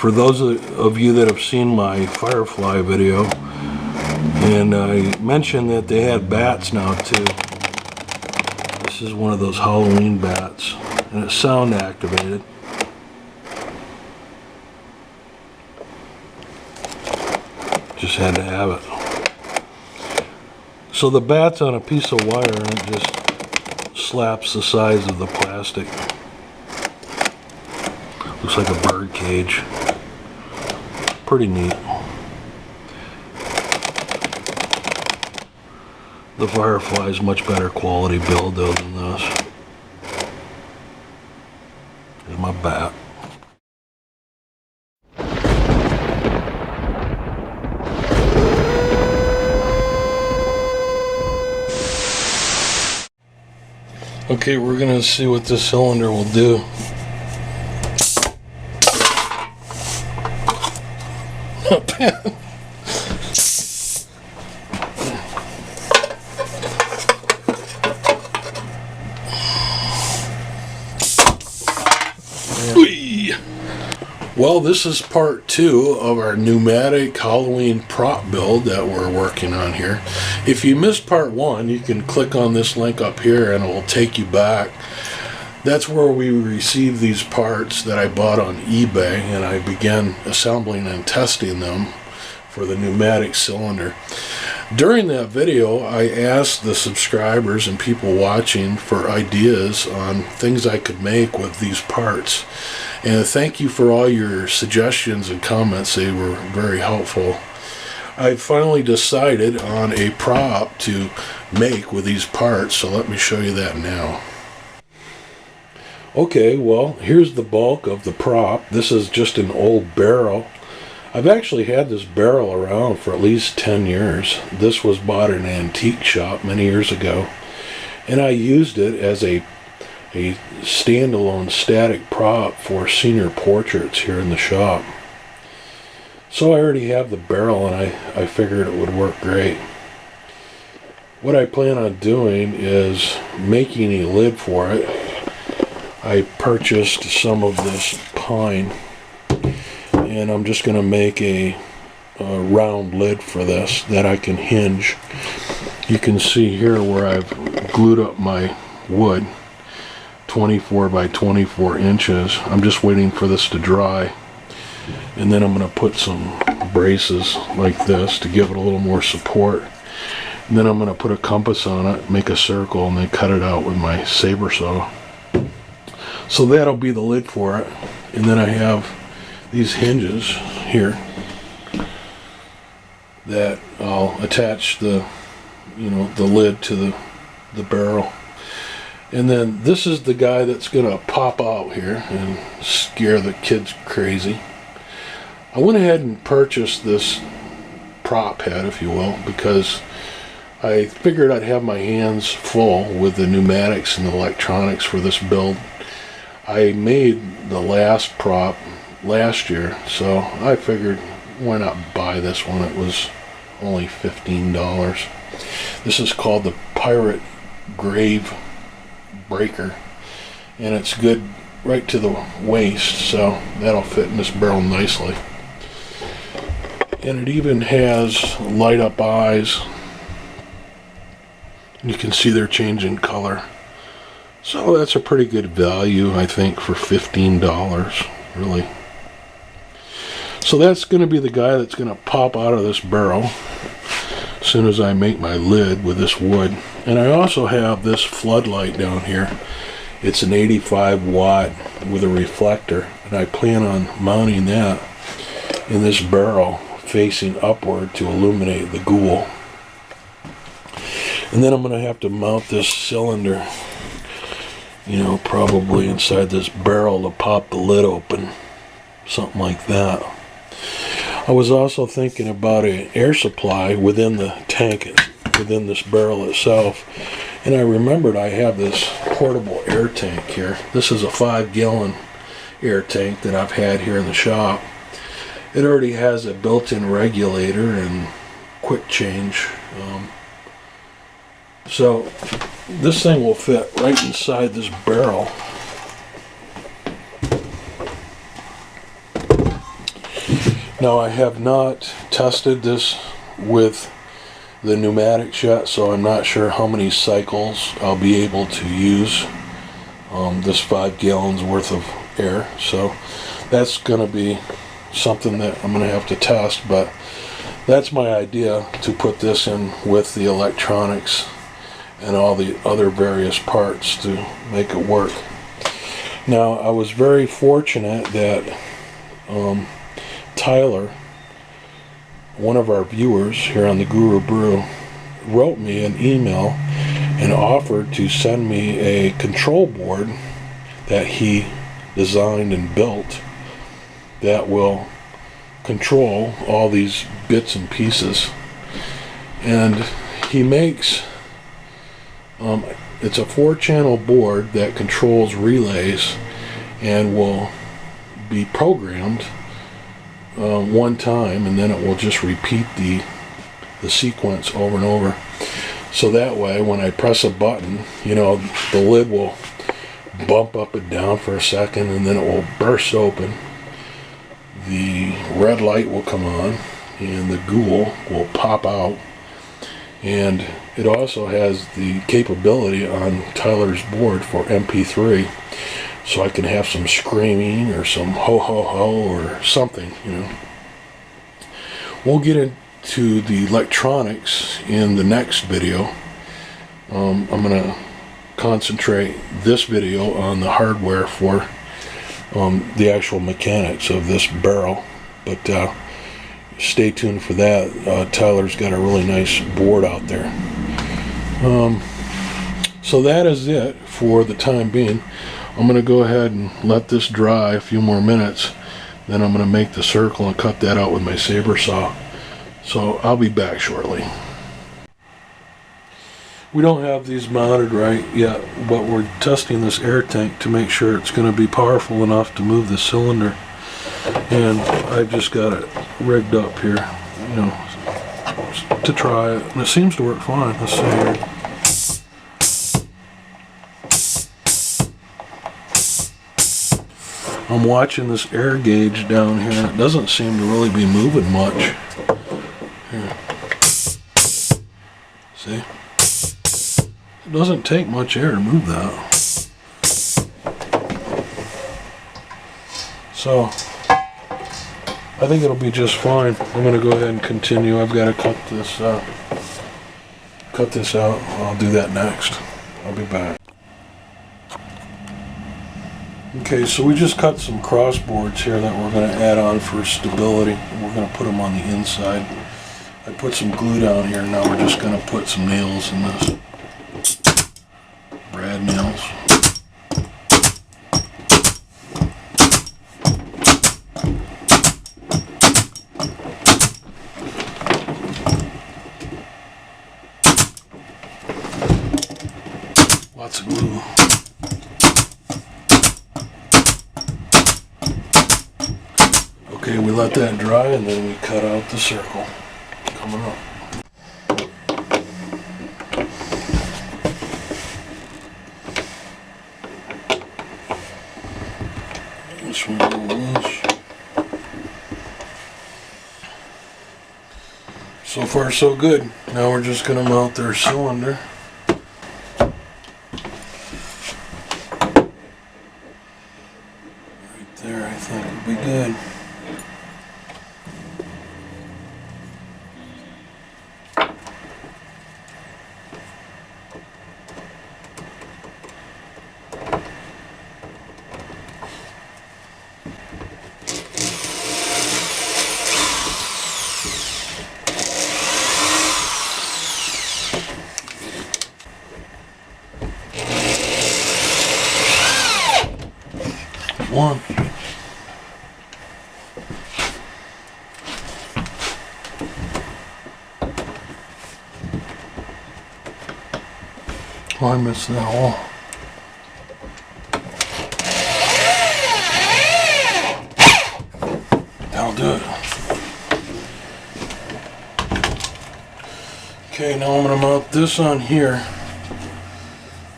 For those of you that have seen my Firefly video, and I mentioned that they had bats now too. This is one of those Halloween bats, and it's sound activated. Just had to have it. So the bat's on a piece of wire and it just slaps the sides of the plastic. Looks like a bird cage. Pretty neat. The Firefly is much better quality build though than this. Here's my bat. Okay, we're gonna see what this cylinder will do. Not bad. Well, this is part 2 of our pneumatic Halloween prop build that we're working on here. If you missed part 1, you can click on this link up here and it will take you back. That's where we received these parts that I bought on eBay, and I began assembling and testing them for the pneumatic cylinder. During that video, I asked the subscribers and people watching for ideas on things I could make with these parts. And thank you for all your suggestions and comments. They were very helpful. I finally decided on a prop to make with these parts, so let me show you that now. Okay, well, here's the bulk of the prop. This is just an old barrel. I've actually had this barrel around for at least 10 years. This was bought in an antique shop many years ago, and I used it as a standalone static prop for senior portraits here in the shop. So I already have the barrel, and I figured it would work great. What I plan on doing is making a lid for it. I purchased some of this pine, and I'm just going to make a round lid for this that I can hinge. You can see here where I've glued up my wood, 24 by 24 inches. I'm just waiting for this to dry, and then I'm going to put some braces like this to give it a little more support, and then I'm going to put a compass on it, make a circle, and then cut it out with my saber saw. So that'll be the lid for it. And then I have these hinges here that I'll attach the lid to the barrel. And then this is the guy that's gonna pop out here and scare the kids crazy. I went ahead and purchased this prop head, if you will, because I figured I'd have my hands full with the pneumatics and the electronics for this build. I made the last prop last year, so I figured why not buy this one. It was only $15. This is called the Pirate Grave Breaker, and it's good right to the waist, so that'll fit in this barrel nicely. And it even has light up eyes. You can see they're changing color. So that's a pretty good value, I think, for $15, really. So that's going to be the guy that's going to pop out of this barrel as soon as I make my lid with this wood. And I also have this floodlight down here. It's an 85 watt with a reflector, and I plan on mounting that in this barrel facing upward to illuminate the ghoul. And then I'm going to have to mount this cylinder, probably inside this barrel to pop the lid open, something like that. I was also thinking about an air supply within the tank, within this barrel itself, and I remembered I have this portable air tank here. This is a 5-gallon air tank that I've had here in the shop. It already has a built-in regulator and quick change. So this thing will fit right inside this barrel. Now I have not tested this with the pneumatics yet, so I'm not sure how many cycles I'll be able to use this 5 gallons worth of air. So that's going to be something that I'm going to have to test, but that's my idea, to put this in with the electronics and all the other various parts to make it work. Now I was very fortunate that Tyler, one of our viewers here on the Brew, wrote me an email and offered to send me a control board that he designed and built that will control all these bits and pieces. And he makes it's a 4-channel board that controls relays and will be programmed one time, and then it will just repeat the sequence over and over. So that way when I press a button, you know, the lid will bump up and down for a second, and then it will burst open. The red light will come on and the ghoul will pop out. And it also has the capability on Tyler's board for MP3, so I can have some screaming or some ho ho ho or something, you know. We'll get into the electronics in the next video. I'm going to concentrate this video on the hardware for the actual mechanics of this barrel, but stay tuned for that. Tyler's got a really nice board out there. So that is it for the time being. I'm going to go ahead and let this dry a few more minutes, then I'm going to make the circle and cut that out with my saber saw. So I'll be back shortly. We don't have these mounted right yet, but we're testing this air tank to make sure it's going to be powerful enough to move the cylinder. And I've just got it rigged up here, you know, to try it. And it seems to work fine. Let's see here. I'm watching this air gauge down here, and it doesn't seem to really be moving much. Here. See? It doesn't take much air to move that. So I think it'll be just fine. I'm going to go ahead and continue. I've got to cut this out. I'll do that next. I'll be back. Okay, so we just cut some crossboards here that we're going to add on for stability. We're going to put them on the inside. I put some glue down here. Now we're just going to put some nails in this. Brad nails. Lots of glue. Okay, we let that dry and then we cut out the circle coming up. This one goes. So far so good. Now we're just going to mount their cylinder. Right there, I think will be good. One. Oh, I missed that hole. That'll do it. Okay, now I'm going to mount this on here.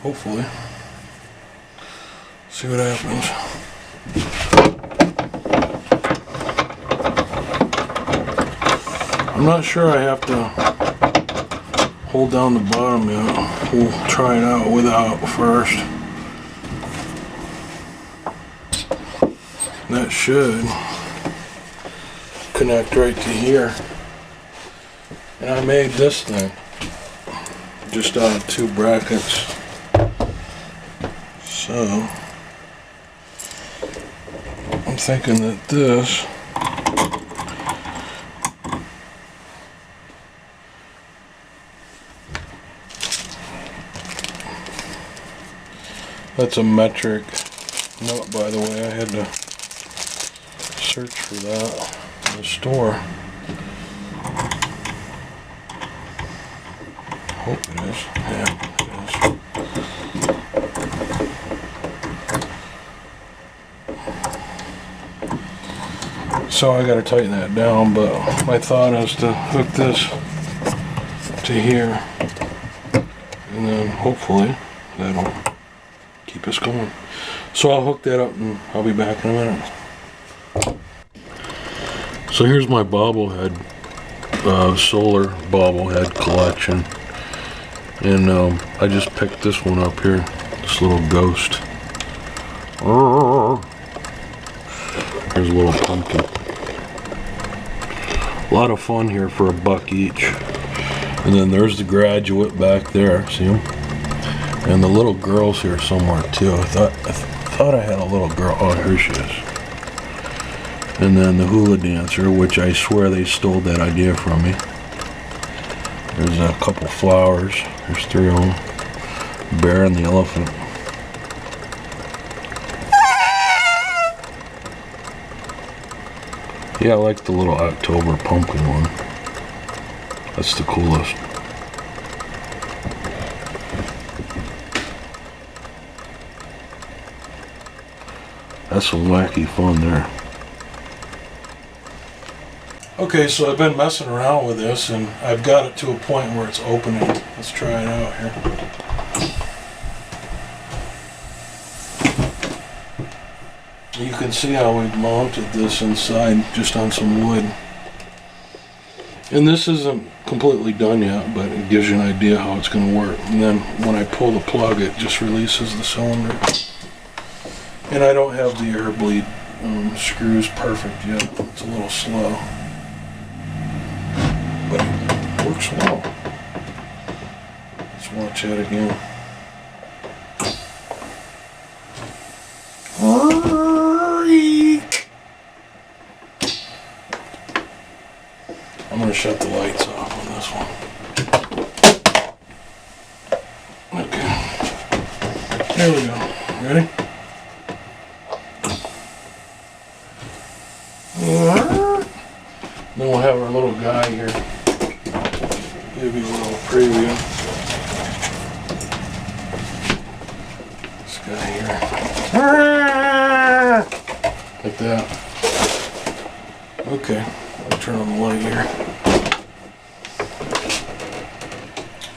Hopefully. See what happens. I'm not sure I have to hold down the bottom yet. We'll try it out without first. That should connect right to here. And I made this thing just out of 2 brackets. So I'm thinking that this that's a metric note, by the way. I had to search for that in the store. Hope it is. Yeah, it is. So I gotta tighten that down, but my thought is to hook this to here, and then hopefully that'll keep us going. So I'll hook that up and I'll be back in a minute. So here's my bobblehead, solar bobblehead collection. And I just picked this one up here, this little ghost. Here's a little pumpkin. A lot of fun here for $1 each. And then there's the graduate back there, see him? And the little girl's here somewhere too. I thought I had a little girl. Oh, here she is. And then the hula dancer, which I swear they stole that idea from me. There's a couple flowers. There's 3 of them. Bear and the elephant. Yeah, I like the little October pumpkin one. That's the coolest. That's some wacky fun there. Okay, so I've been messing around with this and I've got it to a point where it's opening. Let's try it out here. You can see how we've mounted this inside just on some wood. And this isn't completely done yet, but it gives you an idea how it's going to work. And then when I pull the plug, it just releases the cylinder. And I don't have the air bleed screws perfect yet. It's a little slow. But it works well. Let's watch that again. I'm going to shut the lights off on this one. Okay. There we go. Ready? Then we'll have our little guy here. Give you a little preview. This guy here. Like that. Okay. I'll turn on the light here.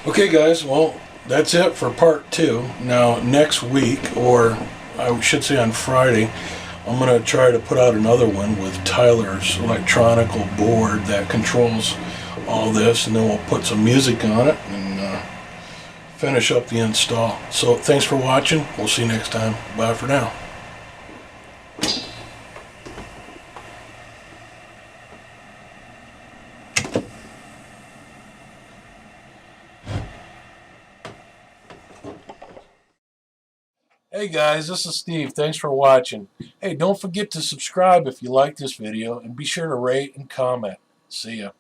Okay guys, well, that's it for part 2. Now next week, or I should say on Friday, I'm going to try to put out another one with Tyler's electronical board that controls all this, and then we'll put some music on it and finish up the install. So thanks for watching. We'll see you next time. Bye for now. Hey guys, this is Steve. Thanks for watching. Hey, don't forget to subscribe if you like this video, and be sure to rate and comment. See ya.